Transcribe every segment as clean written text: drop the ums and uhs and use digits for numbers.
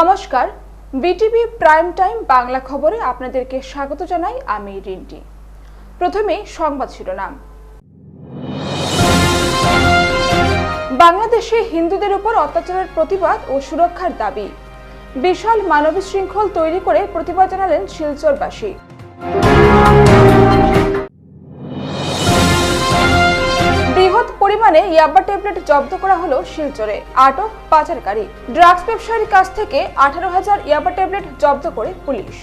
নমস্কার, BTV prime time Bangla খবরে আপনাদেরকে স্বাগত জানাই। আমি রিন্টি। প্রথমে সংবাদ শিরোনাম। বাংলাদেশে হিন্দুদের উপর অত্যাচারের প্রতিবাদ ও সুরক্ষার দাবি। বিশাল মানবিক শৃঙ্খল তৈরি করে প্রতিবাদ জানালেন শিলচরবাসী। বৃহৎ পরিমাণে ইয়াবা ট্যাবলেট জব্দ করা হলো শিলচরে। আটক পাচারকারী। ড্রাগস ব্যবসায়ীর কাছ থেকে 18,000 ইয়াবা ট্যাবলেট জব্দ করে পুলিশ।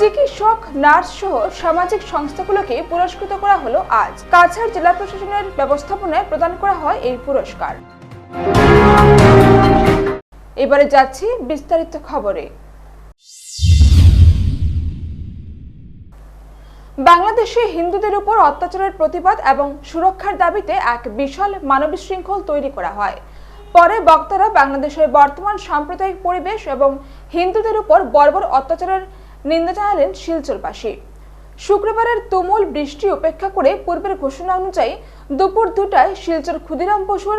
চিকিৎসক, নার্স সহ সামাজিক সংস্থাগুলোকে পুরস্কৃত করা হলো আজ। কাছাড় জেলা প্রশাসনের ব্যবস্থাপনায় প্রদান করা হয় এই পুরস্কার। এবারে যাচ্ছি বিস্তারিত খবরে। বাংলাদেশে হিন্দুদের উপর অত্যাচারের প্রতিবাদ এবং সুরক্ষার দাবিতে এক বিশাল মানবিক শৃঙ্খল তৈরি করা হয়। পরে বক্তারা বাংলাদেশের বর্তমান সাম্প্রদায়িক পরিবেশ এবং হিন্দুদের উপর বর্বর অত্যাচারের নিন্দা জানালেন শিলচরবাসী। শুক্রবারের তুমুল বৃষ্টি উপেক্ষা করে পূর্বের ঘোষণা অনুযায়ী দুপুর 2টায় শিলচর ক্ষুদিরাম বসুর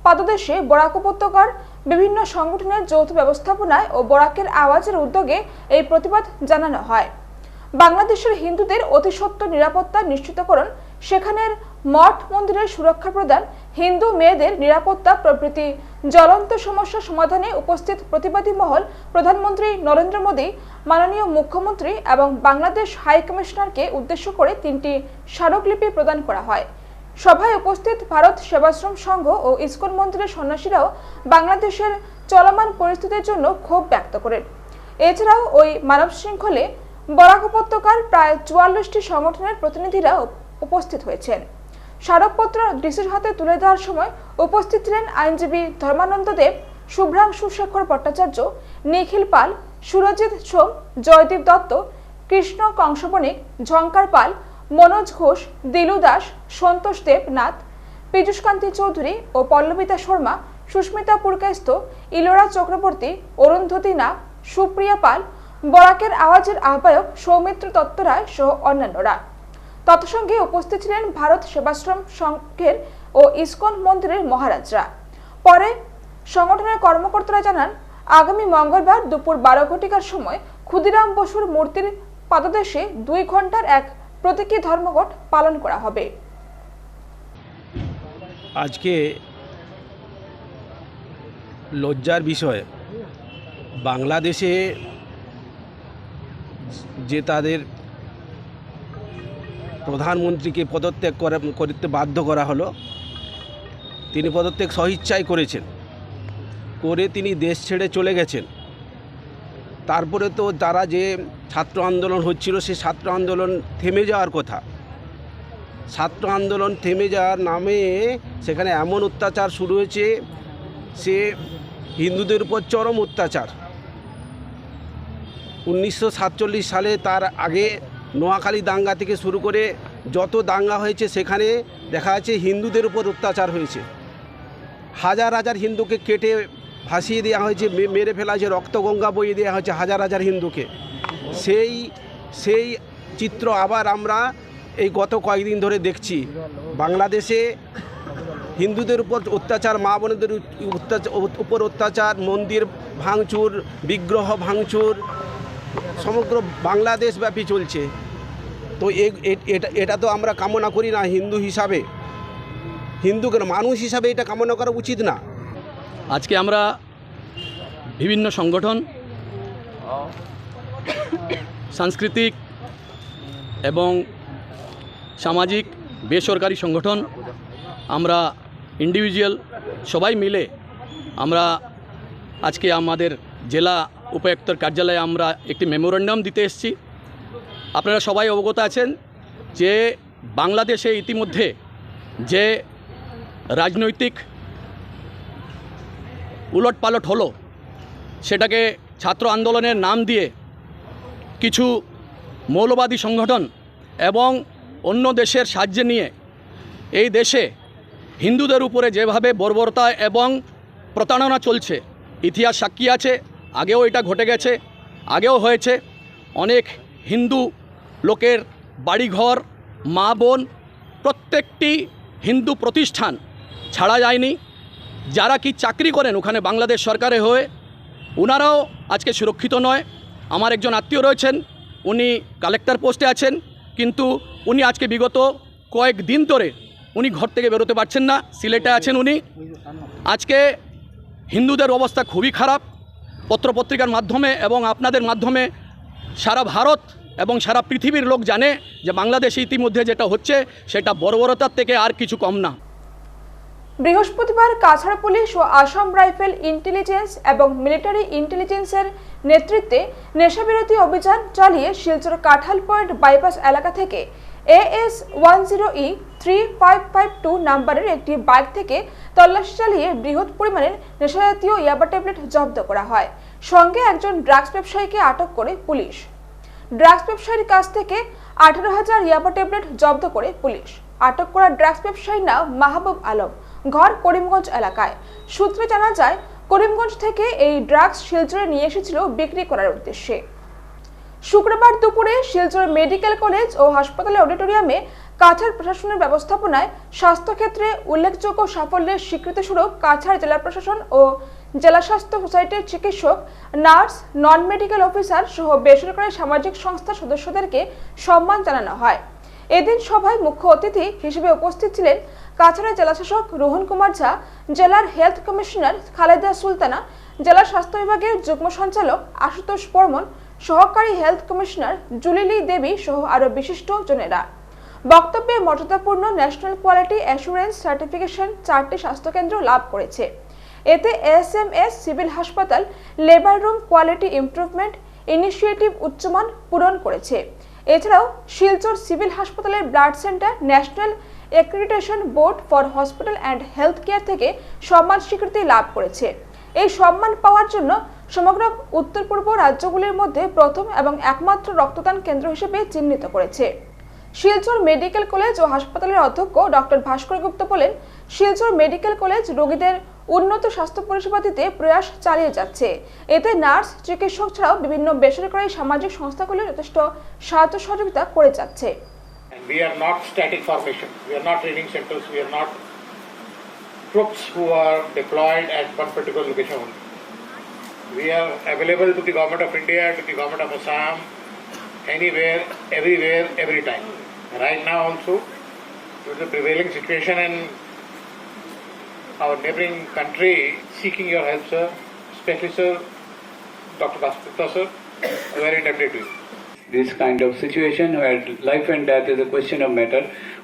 পাদদেশে বরাক উপত্যকার বিভিন্ন সংগঠনের যৌথ ব্যবস্থাপনায় ও বরাকের আওয়াজের উদ্যোগে এই প্রতিবাদ জানানো হয়। বাংলাদেশের হিন্দুদের অতিসত্ত্বর নিরাপত্তা নিশ্চিতকরণ, সেখানের মঠ মন্দিরের সুরক্ষা প্রদান, হিন্দু মেয়েদের নিরাপত্তা প্রভৃতি জ্বলন্ত সমস্যা সমাধানে উপস্থিত প্রতিবাদী মহল প্রধানমন্ত্রী নরেন্দ্র মোদী, মাননীয় মুখ্যমন্ত্রী এবং বাংলাদেশ হাই কমিশনারকে উদ্দেশ্য করে 3টি স্মারকলিপি প্রদান করা হয়। সভায় উপস্থিত ভারত সেবাশ্রম সংঘ ও ইসকন মন্দিরের সন্ন্যাসীরাও বাংলাদেশের চলমান পরিস্থিতির জন্য ক্ষোভ ব্যক্ত করেন। এছাড়াও ওই মানব শৃঙ্খলে বরাক উপত্যকার প্রায় 44টি সংগঠনের প্রতিনিধিরা উপস্থিত হয়েছেন। স্মারকপত্র ডিসির হাতে তুলে দেওয়ার সময় উপস্থিত ছিলেন আইনজীবী ধর্মানন্দ দেব, শুভ্রাংশু শেখর ভট্টাচার্য, নিখিল পাল, সুরজিৎ সোম, জয়দীপ দত্ত, কৃষ্ণ কংসবণিক, ঝঙ্কার পাল, মনোজ ঘোষ, দিলু দাস, সন্তোষ দেবনাথ, পীযুষকান্তি চৌধুরী ও পল্লবিতা শর্মা, সুস্মিতা পুরকাইস্থ, ইলোরা চক্রবর্তী, অরুন্ধতী নাগ, সুপ্রিয়া পাল, বরাকের আওয়াজের আহ্বায়ক সৌমিত্র দত্তরায় সহ অন্যান্যরা। তৎসঙ্গে উপস্থিত ছিলেন ভারত সেবাশ্রম সংঘের ও ইসকন মন্দিরের মহারাজরা। পরে সংগঠনের কর্মকর্তারা জানান, আগামী মঙ্গলবার দুপুর 12 ঘটিকার সময় ক্ষুদিরাম বসুর মূর্তির পাদদেশে 2 ঘন্টার এক প্রতীকী ধর্মঘট পালন করা হবে। আজকে লজ্জার বিষয়, বাংলাদেশে যে তাদের প্রধানমন্ত্রীকে পদত্যাগ করতে বাধ্য করা হলো, তিনি পদত্যাগ স্বইচ্ছায় করেছেন, করে তিনি দেশ ছেড়ে চলে গেছেন। তারপরে তো তারা যে ছাত্র আন্দোলন হচ্ছিল, সে ছাত্র আন্দোলন থেমে যাওয়ার কথা। ছাত্র আন্দোলন থেমে যাওয়ার নামে সেখানে এমন অত্যাচার শুরু হয়েছে, সে হিন্দুদের উপর চরম অত্যাচার। 1947 সালে, তার আগে নোয়াখালী দাঙ্গা থেকে শুরু করে যত দাঙ্গা হয়েছে, সেখানে দেখা যাচ্ছে হিন্দুদের উপর অত্যাচার হয়েছে। হাজার হাজার হিন্দুকে কেটে ভাসিয়ে দেওয়া হয়েছে, মেরে ফেলা হয়েছে, রক্তগঙ্গা বইয়ে দেওয়া হয়েছে হাজার হাজার হিন্দুকে। সেই চিত্র আবার আমরা এই গত কয়েকদিন ধরে দেখছি। বাংলাদেশে হিন্দুদের উপর অত্যাচার, মা বোনদের উপর অত্যাচার, মন্দির ভাঙচুর, বিগ্রহ ভাঙচুর সমগ্র বাংলাদেশব্যাপী চলছে। তো এটা তো আমরা কামনা করি না হিন্দু হিসাবে, মানুষ হিসাবে এটা কামনা করা উচিত না। আজকে আমরা বিভিন্ন সংগঠন, সাংস্কৃতিক এবং সামাজিক বেসরকারি সংগঠন, আমরা ইন্ডিভিজুয়াল সবাই মিলে আমরা আজকে আমাদের জেলা উপায়ুক্তর কার্যালয়ে আমরা একটি মেমোরেন্ডাম দিতে এসেছি। আপনারা সবাই অবগত আছেন যে বাংলাদেশে ইতিমধ্যে যে রাজনৈতিক উলটপালট হলো, সেটাকে ছাত্র আন্দোলনের নাম দিয়ে কিছু মৌলবাদী সংগঠন এবং অন্য দেশের সাহায্য নিয়ে এই দেশে হিন্দুদের উপরে যেভাবে বর্বরতা এবং প্রতারণা চলছে, ইতিহাস সাক্ষী আছে। আগেও এটা ঘটে গেছে, আগেও হয়েছে। অনেক হিন্দু লোকের বাড়িঘর, মা বোন, প্রত্যেকটি হিন্দু প্রতিষ্ঠান ছাড়া যায়নি যারা কি চাকরি করেন ওখানে বাংলাদেশ সরকারে হয়ে, ওনারাও আজকে সুরক্ষিত নয়। আমার একজন আত্মীয় রয়েছেন, উনি কালেক্টর পোস্টে আছেন, কিন্তু উনি আজকে বিগত কয়েকদিন ধরে উনি ঘর থেকে বেরোতে পারছেন না, সিলেটে আছেন উনি। আজকে হিন্দুদের অবস্থা খুবই খারাপ। পত্রপত্রিকার মাধ্যমে এবং আপনাদের মাধ্যমে সারা ভারত এবং সারা পৃথিবীর লোক জানে যে বাংলাদেশে ইতিমধ্যে যেটা হচ্ছে সেটা বর্বরতার থেকে আর কিছু কম না। বৃহস্পতিবার কাছাড় পুলিশ ও আসাম রাইফেল ইন্টেলিজেন্স এবং মিলিটারি ইন্টেলিজেন্সের নেতৃত্বে নেশাবিরোধী অভিযান চালিয়ে শিলচর কাঁঠাল পয়েন্ট বাইপাস এলাকা থেকে AS10E3552 নাম্বারের একটি বাইক থেকে তল্লাশি চালিয়ে বৃহৎ পরিমাণের নেশাজাতীয় ইয়াবা ট্যাবলেট জব্দ করা হয়। সঙ্গে একজন ড্রাগস ব্যবসায়ীকে আটক করে পুলিশ। ড্রাগস ব্যবসায়ীর কাছ থেকে 18,000 ইয়াবা ট্যাবলেট জব্দ করে পুলিশ। আটক করা ড্রাগস ব্যবসায়ীর নাম মাহবুব আলম, ঘর করিমগঞ্জ এলাকায়। সূত্রে জানা যায়, করিমগঞ্জ থেকে এই ড্রাগস শিলচরে নিয়ে এসেছিল বিক্রি করার উদ্দেশ্যে। শুক্রবার দুপুরে শিলচর মেডিকেল কলেজ ও হাসপাতালের অডিটোরিয়ামে কাছাড় প্রশাসনের ব্যবস্থাপনায় স্বাস্থ্যক্ষেত্রে উল্লেখযোগ্য সাফল্যের স্বীকৃতিস্বরূপ কাছাড় জেলা প্রশাসন ও জেলা স্বাস্থ্য সোসাইটির চিকিৎসক, নার্স, নন মেডিকেল অফিসার সহ বেসরকারি সামাজিক সংস্থার সদস্যদেরকে সম্মান জানানো হয়। এদিন সভায় মুখ্য অতিথি হিসেবে উপস্থিত ছিলেন কাছাড়ের জেলাশাসক রোহন কুমার ঝা, জেলার হেলথ কমিশনার খালেদা সুলতানা, জেলা স্বাস্থ্য বিভাগের যুগ্ম সঞ্চালক আশুতোষ বর্মন, সহকারী হেলথ কমিশনার জুলিলি দেবী সহ আরও বিশিষ্ট জনেরা। বক্তব্যে মর্যাদাপূর্ণ ন্যাশনাল কোয়ালিটি অ্যাসুরেন্স সার্টিফিকেশন 4টি স্বাস্থ্যকেন্দ্র লাভ করেছে। এতে SMS সিভিল হাসপাতাল labour room quality improvement initiative উচ্চমান পূরণ করেছে। এছাড়াও শিলচর সিভিল হাসপাতালের blood centre national accreditation board for hospital and health care থেকে সম্মান স্বীকৃতি লাভ করেছে। এই সম্মান পাওয়ার জন্য সমগ্র উত্তর পূর্ব রাজ্যগুলির মধ্যে প্রথম এবং একমাত্র রক্তদান কেন্দ্র হিসেবে চিহ্নিত করেছে। শিলচর মেডিকেল কলেজ ও হাসপাতালের অধ্যক্ষ ডক্টর ভাস্কর গুপ্ত বলেন, শিলচর মেডিকেল কলেজ রোগীদের উন্নত স্বাস্থ্য পরিষেবা দিতে প্রয়াস চালিয়ে যাচ্ছে। এতে নার্স, চিকিৎসক ছাড়াও বিভিন্ন বেসরকারি সামাজিক সংস্থাগুলি যথেষ্ট সাহায্য সহযোগিতা করে যাচ্ছে। We are not static formation. We are not training centers. We are not troops who are deployed at one particular location only. We are available to the government of India, to the government of Assam, anywhere, everywhere, every time. Right now also, due to the prevailing situation in our neighboring country, seeking your help, sir, especially sir, Dr. Bhaskar sir, very indebted to you. This kind of situation where life and death is a question of matter,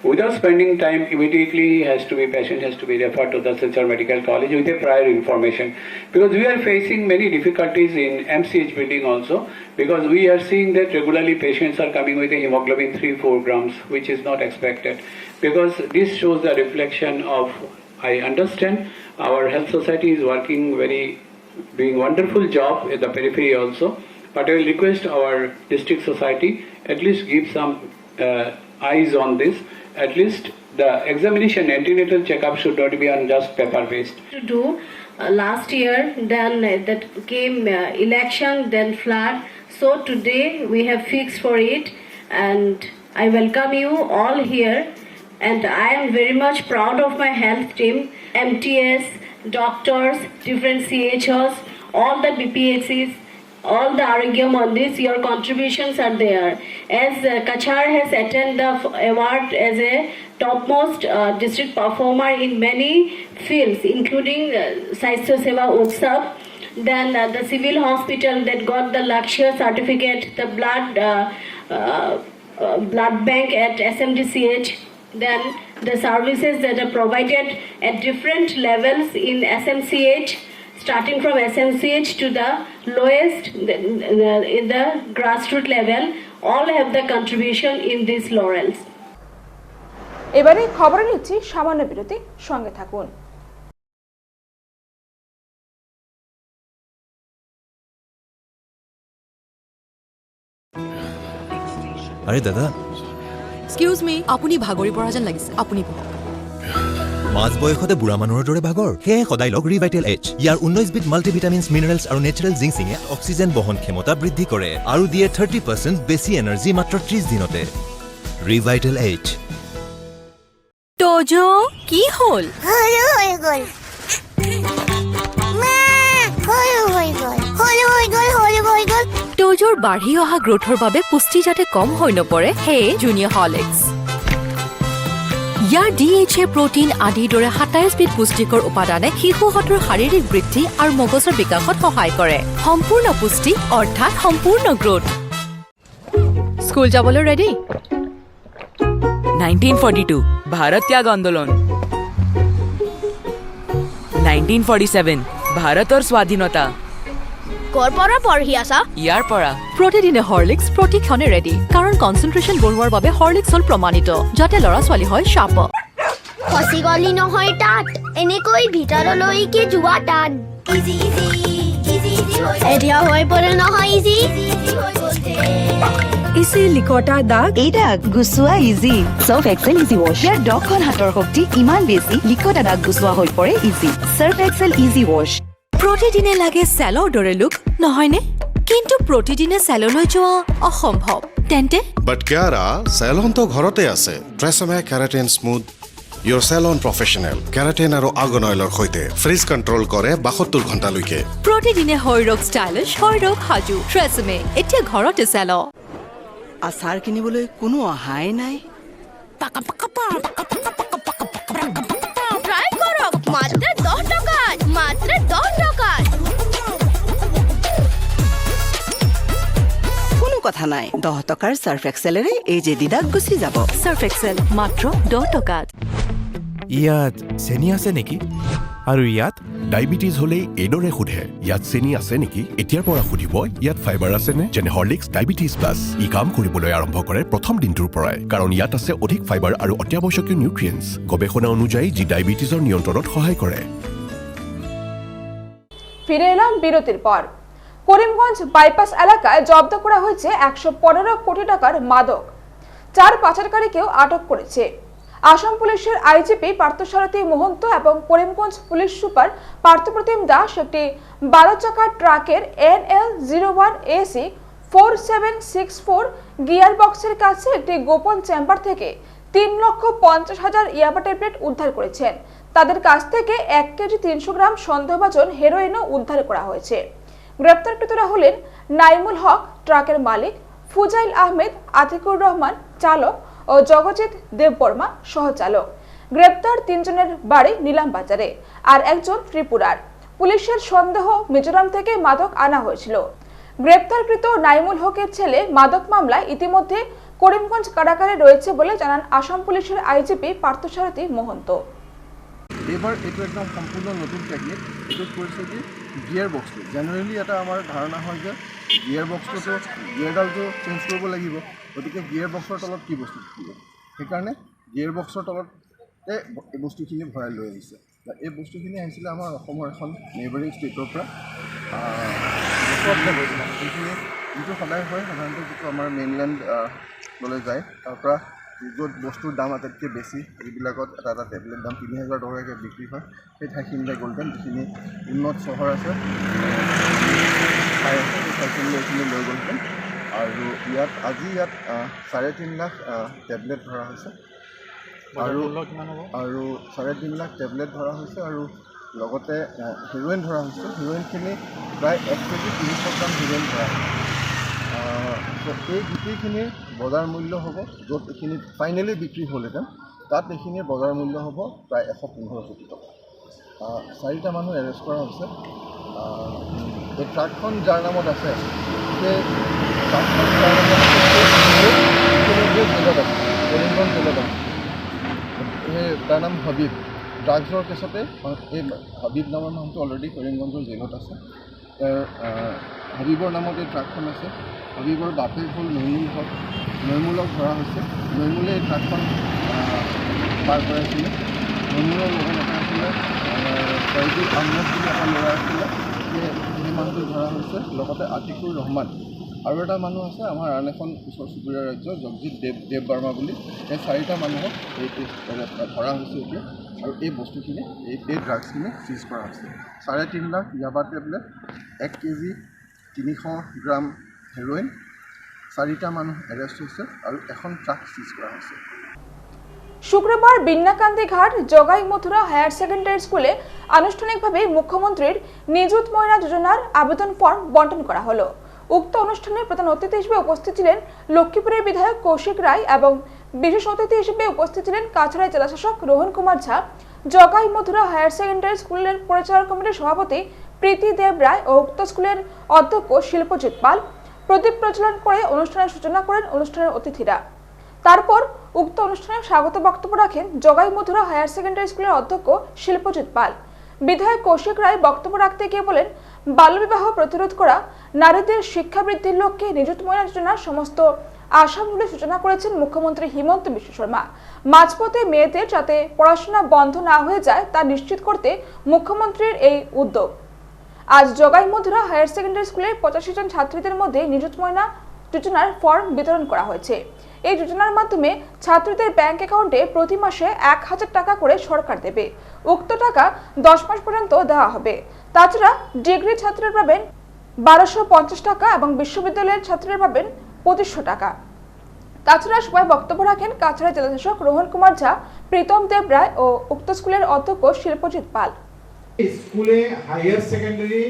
without spending time, immediately patient has to be referred to the Silchar Medical College with a prior information. Because we are facing many difficulties in MCH building also, because we are seeing that regularly patients are coming with a hemoglobin 3-4 grams, which is not expected. Because this shows the reflection of, I understand, our health society is doing wonderful job at the periphery also. But I will request our district society at least give some eyes on this. At least the examination, antenatal checkup should not be on just paper based. To do last year, then that came election, then flood. So today we have fixed for it, and I welcome you all here. And I am very much proud of my health team, MTS, doctors, different CHOs, all the BPHCs. All the Aragyam on this, your contributions are there. As Kachar has attained the award as a topmost district performer in many fields, including Saistho Seva Utsav, then the civil hospital that got the Lakshya certificate, the blood bank at SMDCH, then the services that are provided at different levels in SMCH, starting from SMCH to the lowest in the grassroots level, all have the contribution in these laurels. এবারে খবরে নিচ্ছি সামান্য বিরতি, সঙ্গে থাকুন। আরে দাদা, excuse me, আপুনি ভাগৰি পৰা যেন লাগিছে, আপুনি বহক। মাছ বয়সতে বুঢ়া মানুহৰ দৰে ভাগৰ? সেয়ে সদায় লওক ৰিভাইটেল এইচ। ইয়াৰ 19বিধ মাল্টিভিটামিনছ, মিনাৰেলছ আৰু নেচাৰেল জিংচিঙে অক্সিজেন বহন ক্ষমতা বৃদ্ধি কৰে আৰু দিয়ে 30% বেছি এনাৰ্জি মাত্ৰ 30 দিনতে। ৰিভাইটেল এইচ। তোজো কি হ'ল? হৈ গ'ল। শিশুৰ বাঢ়ি অহা গ্ৰোথৰ বাবে পুষ্টি যাতে কম হৈ নপৰে সেয়ে জুনিয়ৰ হৰলিক্স ইয়াৰ DHA প্ৰটিন আদিৰ দৰে 27 বিধ পুষ্টিকৰ উপাদানে শিশুহঁতৰ শাৰীৰিক বৃদ্ধি আৰু মগজৰ বিকাশত সহায় কৰে সম্পূৰ্ণ পুষ্টি অৰ্থাৎ সম্পূৰ্ণ গ্ৰোথ স্কুল যাবলৈ ৰেডি 1942 भारत त्याग आंदोलन 1947 भारत और स्वाधीनता কৰ পৰা পঢ়ি আছা ইয়াৰ পৰা প্ৰতিদিনে হৰলিক্স প্ৰতিক্ষণে ৰেডি কাৰণ কনচেন্ট্ৰেশ্যন বঢ়োৱাৰ বাবে হৰলিক্স হ'ল প্ৰমাণিত যাতে ল'ৰা ছোৱালী হয় শাৰ্প খসি গলি নহয় তাত এনেকৈ ভিতৰলৈকে যোৱা টান এতিয়া হৈ পৰে নহয় ইজি ইজি লিকটা দাগ এই দাগ গুচোৱা ইজি সাৰ্ফ এক্সেল ইজি ৱাছ ইয়াৰ ডকখন হাতৰ শক্তি ইমান বেছি লিকটা দাগ গুচোৱা হৈ পৰে ইজি সাৰ্ফ এক্সেল ইজি ৱাছ প্ৰতিদিনে লাগে চেলৰ দৰে লুক নহয়নে কিন্তু প্ৰতিদিনে চেললৈ যোৱা অসম্ভৱ তেন্তে বাট কিয়াৰা চেলন তো ঘৰতে আছে TRESemmé keratin smooth your salon professional keratin আৰু আৰ্গন অইলৰ সৈতে ফ্ৰিজ কণ্ট্ৰল কৰে 72 ঘণ্টালৈকে প্ৰতিদিনে হৰৰক ষ্টাইলিছ হৰৰক সাজু ট্ৰেছমে এতিয়া ঘৰতে চেল আচাৰ কিনিবলৈ কোনো অহাই নাই ট্রাই করো মাত্র 10 টাকা মাত্র 10 টাকা কোনো কথা নাই 10 টকাৰ সাৰ্ফ এক্সেলেৰে এই যে দিদাক গুচি যাব সাৰ্ফ এক্সেল মাত্ৰ 10 টকাত ইয়াত চেনি আছে নেকি আৰু ইয়াত ডায়াবেটিছ হলে এডৰে সোধে ইয়াত চেনি আছে নেকি এতিয়াৰ পৰা সুধিব ইয়াত ফাইবাৰ আছে নে যেনে হৰলিক্স ডায়াবেটিছ প্লাছ ই কাম কৰিবলৈ আৰম্ভ কৰে প্ৰথম দিনটোৰ পৰাই কাৰণ ইয়াত আছে অধিক ফাইবাৰ আৰু অত্যাৱশ্যকীয় নিউট্ৰিয়েন্টছ গৱেষণা অনুযায়ী যি ডায়াবেটিছৰ নিয়ন্ত্ৰণত সহায় কৰে ফিরে এলাম বিরতির পর করিমগঞ্জ বাইপাস এলাকায় জব্দ করা হয়েছে 115 কোটি টাকার মাদক 4 পাচারকারীকেও আটক করেছে আসাম পুলিশের আইজিপি পার্থসারথী মহন্ত এবং করিমগঞ্জ পুলিশ সুপার পার্থপ্রতিম দাস একটি 12 চাকার ট্রাকের NL01AC 4764 গিয়ার বক্সের কাছে একটি গোপন চেম্বার থেকে 3,50,000 ইয়াবা ট্যাবলেট উদ্ধার করেছেন তাদের কাছ থেকে 1 কেজি 300 গ্রাম সন্দেহভাজন হেরোইনও উদ্ধার করা হয়েছে গ্রেপ্তারকৃতরা হলেন নাইমুল হক ট্রাকের মালিক ফুজাইল আহমেদ আতিকুর রহমান চালক ও জগজিৎ দেববর্মা সহচালক গ্রেপ্তার তিনজনের বাড়ি নিলাম বাজারে আর একজন ত্রিপুরার পুলিশের সন্দেহ মিজোরাম থেকে মাদক আনা হয়েছিল গ্রেপ্তারকৃত নাইমুল হকের ছেলে মাদক মামলায় ইতিমধ্যে করিমগঞ্জ কারাগারে রয়েছে বলে জানান আসাম পুলিশের আইজিপি পার্থসারথী মহন্ত এবার এটা একদম সম্পূর্ণ নতুন টেকনিক এটো কৰিছে কি গিয়াৰ বক্সটো জেনেৰেলি এটা আমাৰ ধাৰণা হয় যে গিয়াৰ বক্সটো গিয়াৰডালটো চেঞ্জ কৰিব লাগিব গতিকে গিয়াৰ বক্সৰ তলত কি বস্তু থাকিব সেইকাৰণে গিয়াৰ বক্সৰ তলতে এই বস্তুখিনি ভৰাই লৈ আহিছে এই বস্তুখিনি আহিছিলে আমাৰ অসমৰ এখন নেইবাৰিং ষ্টেটৰ পৰা সেইখিনি যিটো সদায় হয় সাধাৰণতে যিটো আমাৰ মেইনলেণ্ডলৈ যায় তাৰ পৰা য'ত বস্তুৰ দাম আটাইতকৈ বেছি এইবিলাকত এটা এটা টেবলেট দাম 3,000 টকাকৈ বিক্ৰী হয় সেই ঠাইখিনিলে গ'লহেঁতেন যিখিনি উন্নত চহৰ আছে ঠাই আছে সেই ঠাইখিনিলৈ এইখিনি লৈ গ'লহেঁতেন আৰু ইয়াত আজি ইয়াত 3.5 লাখ টেবলেট ধৰা হৈছে আৰু 3.5 লাখ টেবলেট ধৰা হৈছে আৰু লগতে হিৰ'ইন ধৰা হৈছে হিৰ'ইনখিনি প্ৰায় 1 কেজি 300 গ্ৰাম হিৰ'ইন ধৰা হৈছে এই গোটেইখিনিৰ বজাৰ মূল্য হ'ব য'ত এইখিনি ফাইনেলি বিক্ৰী হ'লহেঁতেন তাত এইখিনিৰ বজাৰ মূল্য হ'ব প্ৰায় 115 কোটি টকা 4টা মানুহ এৰেষ্ট কৰা হৈছে এই ট্ৰাকখন যাৰ নামত আছে সেই ট্ৰাকখন যাৰ নামত আছে জেলত আছে করিমগঞ্জ জেলত আছে সেই তাৰ নাম হাবিব ড্ৰাগছৰ কেছতে এই হাবিব নামৰ মানুহটো অলৰেডি কৰিমগঞ্জৰ জেলত আছে হাবিবৰ নামত এই ট্ৰাকখন আছে হাবিবৰ বাপেক হ'ল নৈমুল হক নৈমুলক ধৰা হৈছে নৈমুলে এই ট্ৰাকখন পাৰ কৰাইছিলে নৈমুলৰ লগত এটা আছিলে ফয়জুল আহমেদ বুলি এটা ল'ৰা আছিলে সেই মানুহটো ধৰা হৈছে লগতে আতিকুৰ ৰহমান আৰু এটা মানুহ আছে আমাৰ আন এখন ওচৰ চুবুৰীয়া ৰাজ্য জগজিৎ দেৱবৰ্মা বুলি এই 4টা মানুহক এই ধৰা হৈছে এতিয়া আৰু এই বস্তুখিনি এই ড্ৰাগছখিনি চিজ কৰা হৈছে 3.5 লাখ ইয়াবা টেবলেট 1 কেজি 300 গ্ৰাম হেৰ'ইন 4টা মানুহ এৰেষ্ট হৈছে আৰু এখন ট্ৰাক চিজ কৰা হৈছে শুক্রবার বিন্নাকান্দি ঘাট জগাই মথুরা হায়ার সেকেন্ডারি স্কুলে আনুষ্ঠানিকভাবে মুখ্যমন্ত্রীর নিযুত ময়না যোজনার আবেদন ফর্ম বন্টন করা হলো উক্ত অনুষ্ঠানে প্রধান অতিথি হিসেবে উপস্থিত ছিলেন লক্ষ্মীপুরের বিধায়ক কৌশিক রায় এবং বিশেষ অতিথি হিসেবে উপস্থিত ছিলেন কাছাড়ের জেলাশাসক রোহন কুমার ঝা, জগাই মথুরা হায়ার সেকেন্ডারি স্কুলের পরিচালনা কমিটির সভাপতি প্রীতি দেব রায় ও উক্ত স্কুলের অধ্যক্ষ শিল্পজিৎ পাল। প্রদীপ প্রজ্বলন করে অনুষ্ঠানের সূচনা করেন অনুষ্ঠানের অতিথিরা। তারপর উক্ত অনুষ্ঠানে স্বাগত বক্তব্য রাখেন জগাই মথুরা হায়ার সেকেন্ডারি স্কুলের অধ্যক্ষ শিল্পজিৎ পাল। বিধায়ক কৌশিক রায় বক্তব্য রাখতে গিয়ে বলেন, বাল্যবিবাহ প্রতিরোধ করা, নারীদের শিক্ষা বৃদ্ধির লক্ষ্যে নিযুত মহিলা যোজনার সমস্ত আশাগুলি সূচনা করেছেন মুখ্যমন্ত্রী হিমন্ত বিশ্ব শর্মা। মাঝপথে মেয়েদের যাতে পড়াশোনা বন্ধ না হয়ে যায় তা নিশ্চিত করতে মুখ্যমন্ত্রীর এই উদ্যোগ। আজ জগাই মথুরা হায়ার সেকেন্ডারি স্কুলের 85 জন ছাত্রীদের মধ্যে নিযুত মহিলা যোজনার ফর্ম বিতরণ করা হয়েছে। এই যোজনার মাধ্যমে ছাত্রীদের ব্যাংক অ্যাকাউন্টে প্রতি মাসে 1000 টাকা করে সরকার দেবে। উক্ত টাকা 10 মাস পর্যন্ত দেওয়া হবে। তাছাড়া ডিগ্রি ছাত্রীরা পাবেন 1250 টাকা এবং বিশ্ববিদ্যালয়ের ছাত্রীরা পাবেন 2500 টাকা। তাছাড়া সবাই বক্তব্য রাখেন কাছাড়ের জেলাশাসক রোহন কুমার ঝা, প্রীতম দেব রায় ও উক্ত স্কুলের অধ্যক্ষ শিল্পজিৎ পাল। স্কুলে higher secondary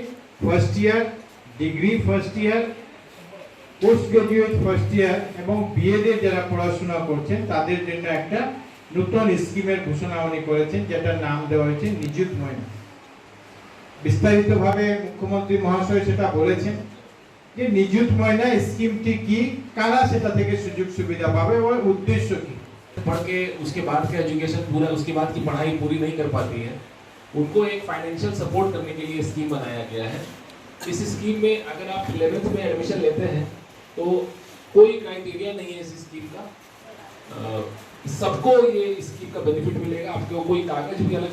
first year, degree first year, post graduate first year এবং বিএড এর যারা পড়াশোনা করছেন তাদের জন্য একটা নতুন স্কিমের ঘোষণা উনি করেছেন, যেটার নাম দেওয়া হয়েছে নিযুত মহিলা। বিস্তারিতভাবে মুখ্যমন্ত্রী মহাশয় সেটা বলেছেন যে নিযুত মহিলা স্কিমটি কি, কারা সেটা থেকে সুযোগ সুবিধা পাবে ও উদ্দেশ্য কি। पढ़ के उसके बाद का एजुकेशन पूरा, उसके बाद की पढ़ाई पूरी नहीं कर पाती है, उनको एक फाइनेंशियल सपोर्ट करने के लिए स्कीम बनाया गया है। इस स्कीम में अगर आप 11th में एडमिशन लेते हैं तो कोई क्राइटेरिया नहीं है इस स्कीम का, सबको ये स्कीम का बेनिफिट मिलेगा। आपको कोई कागज भी अलग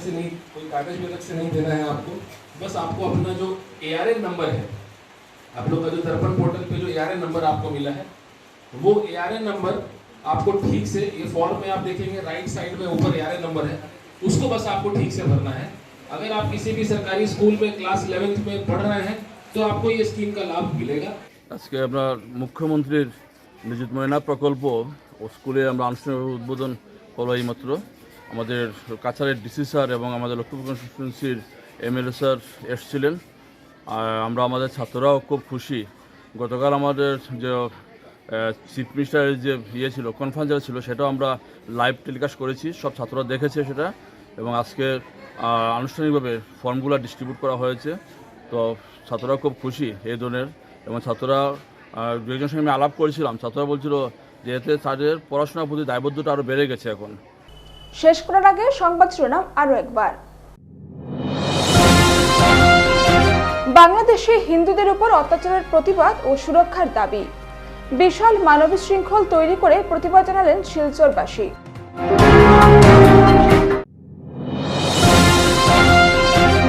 से नहीं देना है आपको, बस आपको अपना जो ARN नंबर है, आप लोग का जो दर्पण पोर्टल पे जो ARN नंबर आपको मिला है, वो ARN नंबर आपको ठीक से, ये फॉर्म में आप देखेंगे राइट साइड में ऊपर ARN नंबर है, उसको बस आपको ठीक से भरना है। अगर आप किसी भी सरकारी स्कूल में क्लास 11th में पढ़ रहे हैं तो आपको ये स्कीम का लाभ मिलेगा। আজকে আমরা মুখ্যমন্ত্রীর নিযুত মহিলা প্রকল্প ও স্কুলে আমরা আনুষ্ঠানিক উদ্বোধন করব। এইমাত্র আমাদের কাছাড়ের ডিসি স্যার এবং আমাদের লক্ষ্মীপুর কনস্টিটিউয়েন্সির MLA স্যার এসেছিলেন। আমরা আমাদের ছাত্ররাও খুব খুশি। গতকাল আমাদের যে চিফ মিনিস্টারের যে ছিল কনফারেন্স ছিল, সেটাও আমরা লাইভ টেলিকাস্ট করেছি, সব ছাত্ররা দেখেছে সেটা, এবং আজকে আনুষ্ঠানিকভাবে ফর্মগুলো ডিস্ট্রিবিউট করা হয়েছে। তো ছাত্ররা খুব খুশি এই ধরনের, এবং ছাত্ররা দুজনের সঙ্গে আমি আলাপ করেছিলাম, ছাত্ররা বলছিল যে এতে তাদের পড়াশোনার প্রতি দায়বদ্ধতা আরও বেড়ে গেছে। এখন শেষ করার আগে সংবাদ শিরোনাম আরও একবার। বাংলাদেশে হিন্দুদের উপর অত্যাচারের প্রতিবাদ ও সুরক্ষার দাবি। বিশাল মানবিক শৃঙ্খল তৈরি করে প্রতিবাদ জানালেন শিলচরবাসী।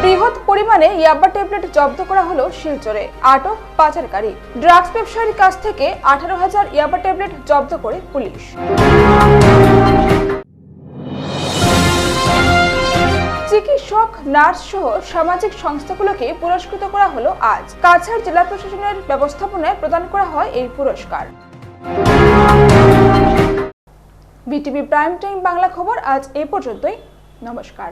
বৃহৎ পরিমাণে ইয়াবা ট্যাবলেট জব্দ করা হলো শিলচরে, আটক পাচারকারী। ড্রাগস ব্যবসায়ীর কাছ থেকে 18,000 ইয়াবা ট্যাবলেট জব্দ করে পুলিশ। চিকিৎসক, নার্স সহ সামাজিক সংস্থাগুলোকে পুরস্কৃত করা হলো আজ। কাছাড় জেলা প্রশাসনের ব্যবস্থাপনায় প্রদান করা হয় এই পুরস্কার। বিটিভি প্রাইম টাইম বাংলা খবর আজ এই পর্যন্তই। নমস্কার।